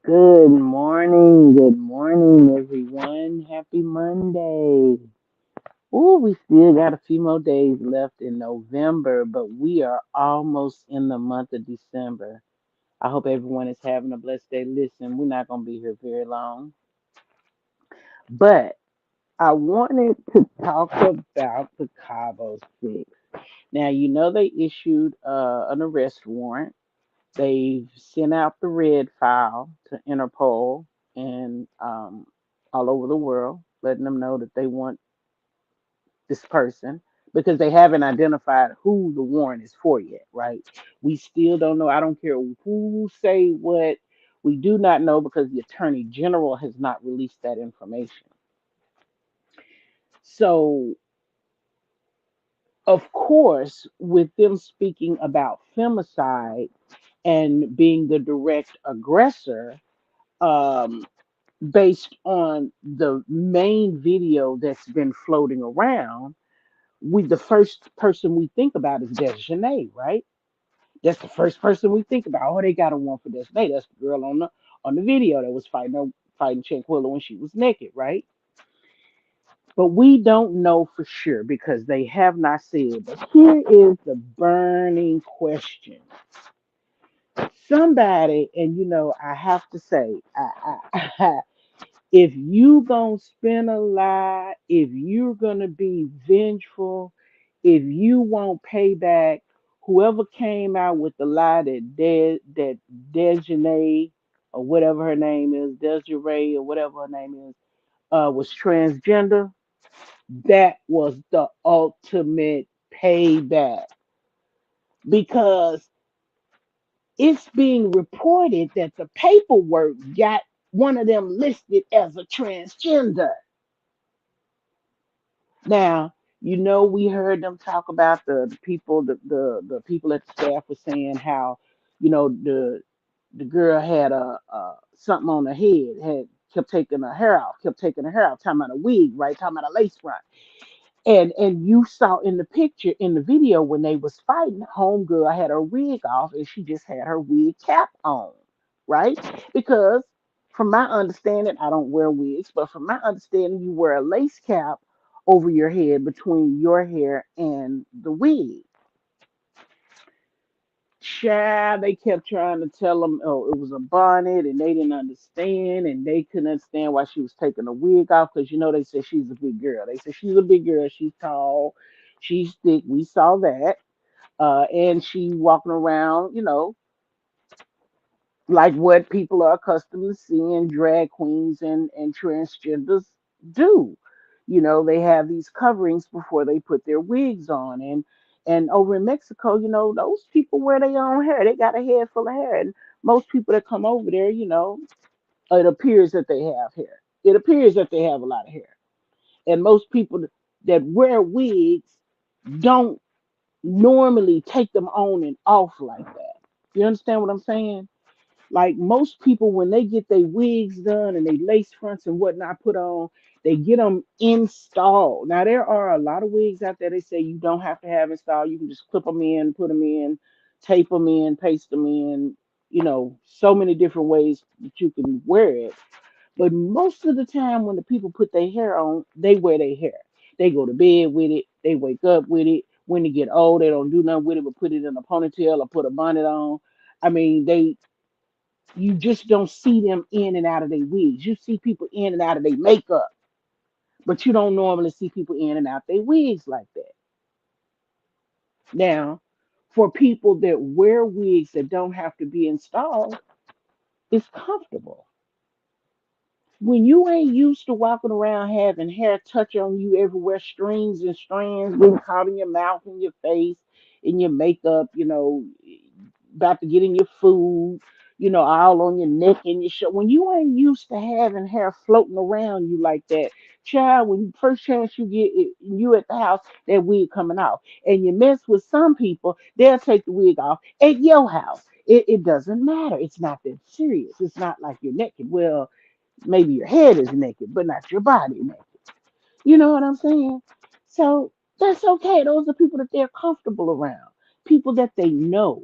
Good morning, everyone. Happy Monday. Ooh, we still got a few more days left in November, but we are almost in the month of December. I hope everyone is having a blessed day. Listen, we're not going to be here very long, but I wanted to talk about the Cabo Six. Now, you know they issued an arrest warrant. They've sent out the red file to Interpol and all over the world, letting them know that they want this person because they haven't identified who the warrant is for yet, right? We still don't know. I don't care who say what. We do not know because the attorney general has not released that information. So, of course, with them speaking about femicide and being the direct aggressor, um, based on the main video that's been floating around, we the first person we think about is Dejanay, right? That's the first person we think about. Oh, they got a one for Dejanay. That's the girl on the video that was fighting Chanquilla when she was naked, right? But we don't know for sure because they have not said. But here is the burning question. Somebody, and I have to say, if you gonna spin a lie, if you're gonna be vengeful, if you want payback, whoever came out with the lie that Desjanae or whatever her name is, Desiree or whatever her name is, was transgender, that was the ultimate payback because it's being reported that the paperwork got one of them listed as a transgender. Now, we heard them talk about the people, the people at the staff were saying how, the girl had a something on her head, had kept taking her hair out, talking about a wig, right? Talking about a lace front. And you saw in the picture in the video when they was fighting, homegirl had her wig off and she just had her wig cap on, right? Because from my understanding, I don't wear wigs, but from my understanding, you wear a lace cap over your head between your hair and the wig. Child, they kept trying to tell them, oh, it was a bonnet, and they didn't understand, and they couldn't understand why she was taking the wig off because they said she's a big girl. They said she's a big girl, she's tall, she's thick. We saw that, and she walking around, like what people are accustomed to seeing drag queens and transgenders do. They have these coverings before they put their wigs on. And over in Mexico, those people wear their own hair. They got a head full of hair. And most people that come over there, it appears that they have hair. It appears that they have a lot of hair. And most people that wear wigs don't normally take them on and off like that. You understand what I'm saying? Like most people, when they get their wigs done and they lace fronts and whatnot put on, they get them installed. Now there are a lot of wigs out there. They say you don't have to have installed. You can just clip them in, put them in, tape them in, paste them in. So many different ways that you can wear it. But most of the time, when the people put their hair on, they wear their hair. They go to bed with it. They wake up with it. When they get old, they don't do nothing with it but put it in a ponytail or put a bonnet on. I mean, you just don't see them in and out of their wigs. You see people in and out of their makeup, but you don't normally see people in and out their wigs like that. Now, for people that wear wigs that don't have to be installed, it's comfortable. When you ain't used to walking around having hair touch on you everywhere, strings and strands being caught in your mouth and your face, in your makeup, about to get in your food, all on your neck and your shirt. When you ain't used to having hair floating around you like that, child, when first chance you get it, you at the house, that wig coming off. And you mess with some people, they'll take the wig off at your house. It doesn't matter. It's not that serious. It's not like you're naked. Well, maybe your head is naked, but not your body naked. You know what I'm saying? So that's okay. Those are people that they're comfortable around, people that they know.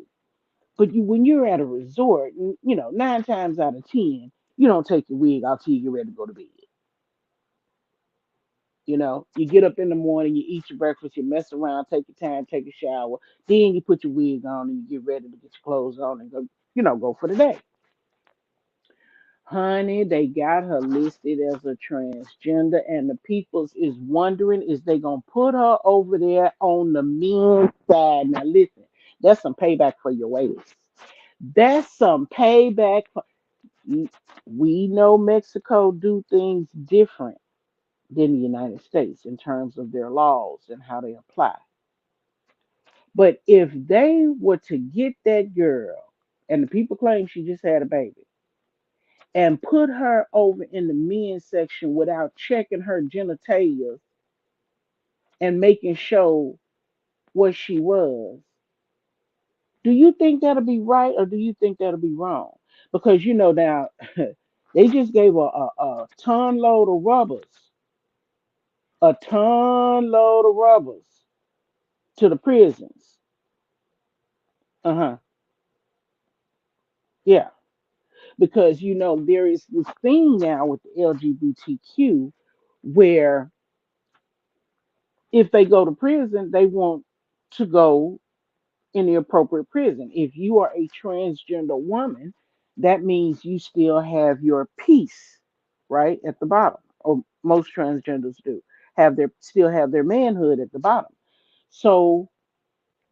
But when you're at a resort, 9 times out of 10, you don't take your wig off till you get ready to go to bed. You get up in the morning, you eat your breakfast, you mess around, take your time, take a shower, then you put your wig on and you get ready to get your clothes on and go for the day. Honey, they got her listed as a transgender, and the peoples is wondering, is they gonna put her over there on the men's side? Now listen, that's some payback for your waiters. That's some payback. We know Mexico do things different than the United States in terms of their laws and how they apply. But if they were to get that girl, and the people claim she just had a baby, and put her over in the men's section without checking her genitalia and making sure what she was, do you think that'll be right or do you think that'll be wrong? Because now they just gave a ton load of rubbers, a ton load of rubbers to the prisons. Uh-huh. Yeah. Because there is this thing now with the LGBTQ where if they go to prison, they want to go in the appropriate prison. If you are a transgender woman, that means you still have your piece right at the bottom, or most transgenders do still have their manhood at the bottom. So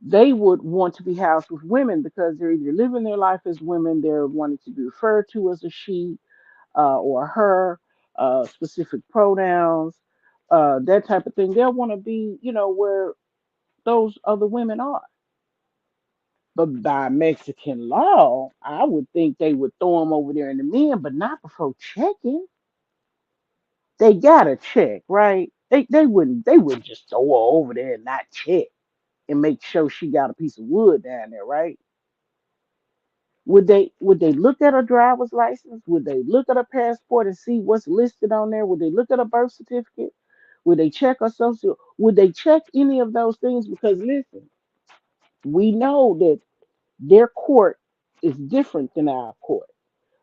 they would want to be housed with women because they're either living their life as women, they're wanting to be referred to as a she or her, specific pronouns, that type of thing. They'll want to be, where those other women are. But by Mexican law, I would think they would throw them over there in the men, but not before checking. They gotta check, right? They wouldn't just throw her over there and not check and make sure she got a piece of wood down there, right? Would they look at her driver's license? Would they look at her passport and see what's listed on there? Would they look at her birth certificate? Would they check her social? Would they check any of those things? Because listen, we know that their court is different than our court.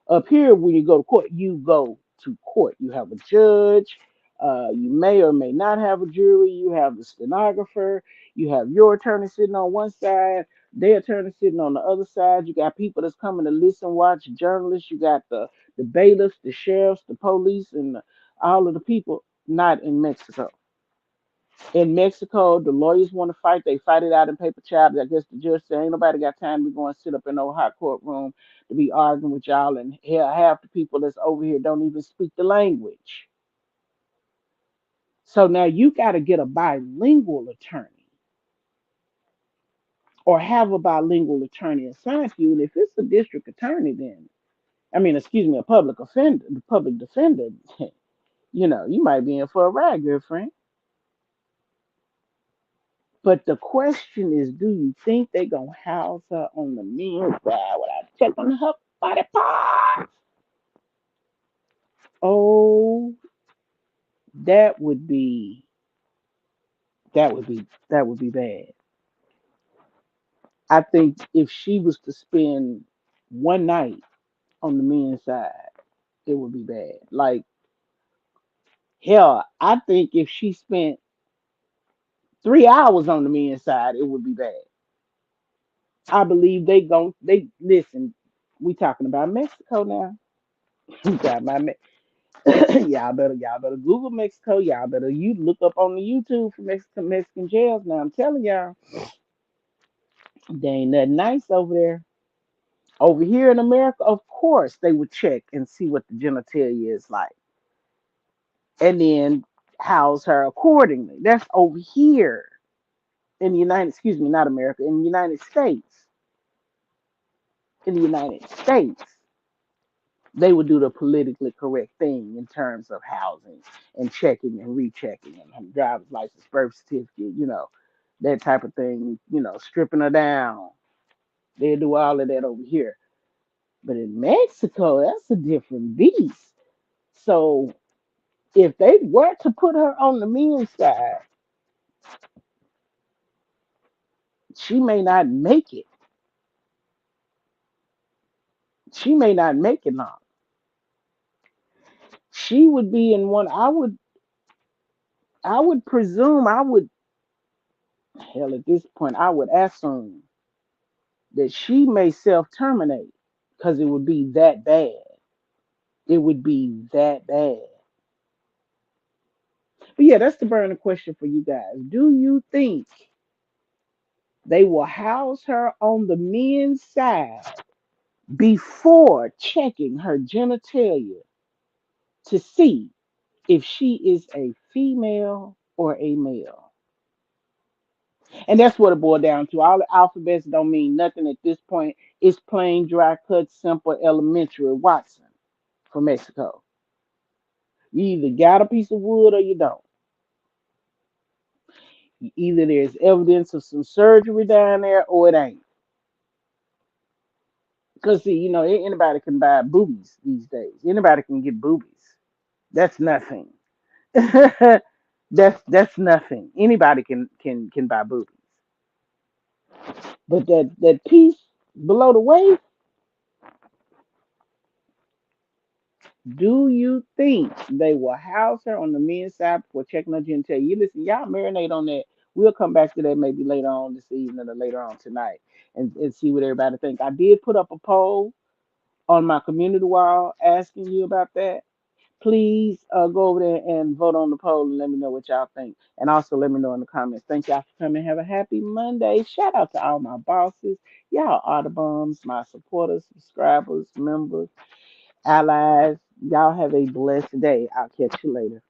Up here, when you go to court, you go to court. You have a judge. You may or may not have a jury. You have the stenographer. You have your attorney sitting on one side, their attorney sitting on the other side. You got people that's coming to listen, watch, journalists. You got the bailiffs, the sheriffs, the police, and all of the people. Not in Mexico. In Mexico, the lawyers want to fight. They fight it out in paper chapters. I guess the judge said, ain't nobody got time to go and sit up in no hot courtroom to be arguing with y'all. And hell, half the people that's over here don't even speak the language. So now you got to get a bilingual attorney or have a bilingual attorney assigned to you. And if it's a district attorney, then, I mean, excuse me, a public offender, the public defender, you might be in for a ride, girlfriend. But the question is, do you think they gonna house her on the men's side without checking her body parts? Oh, that would be that would be bad. I think if she was to spend one night on the men's side, it would be bad. Like hell, I think if she spent 3 hours on the men's side, it would be bad. I believe they listen. We talking about Mexico now. We talking about y'all better Google Mexico. Y'all better you look up on the YouTube for Mexican jails. Now I'm telling y'all, they ain't nothing nice over there. Over here in America, of course, they would check and see what the genitalia is like, and then house her accordingly. That's over here in the United, excuse me, not America, in the United States. In the United States, they would do the politically correct thing in terms of housing and checking and rechecking and driver's license, birth certificate, that type of thing, stripping her down. They do all of that over here. But in Mexico, that's a different beast. So if they were to put her on the men's side, she may not make it. She may not make it long. She would be in one. I would presume. I would hell at this point. I would assume that she may self terminate because it would be that bad. It would be that bad. But yeah, that's the burning question for you guys. Do you think they will house her on the men's side before checking her genitalia to see if she is a female or a male? And that's what it boiled down to. All the alphabets don't mean nothing at this point. It's plain, dry, cut, simple, elementary. Watson from Mexico. You either got a piece of wood or you don't. Either there's evidence of some surgery down there or it ain't. Because, see, anybody can buy boobies these days. Anybody can get boobies. That's nothing. that's nothing. Anybody can buy boobies. But that piece below the waist, do you think they will house her on the men's side before checking her genitalia? You listen, y'all marinate on that. We'll come back to that maybe later on this evening or later on tonight and see what everybody thinks. I did put up a poll on my community wall asking you about that. Please go over there and vote on the poll and let me know what y'all think. And also let me know in the comments. Thank y'all for coming. Have a happy Monday. Shout out to all my bosses. Y'all are the bums, my supporters, subscribers, members, allies. Y'all have a blessed day. I'll catch you later.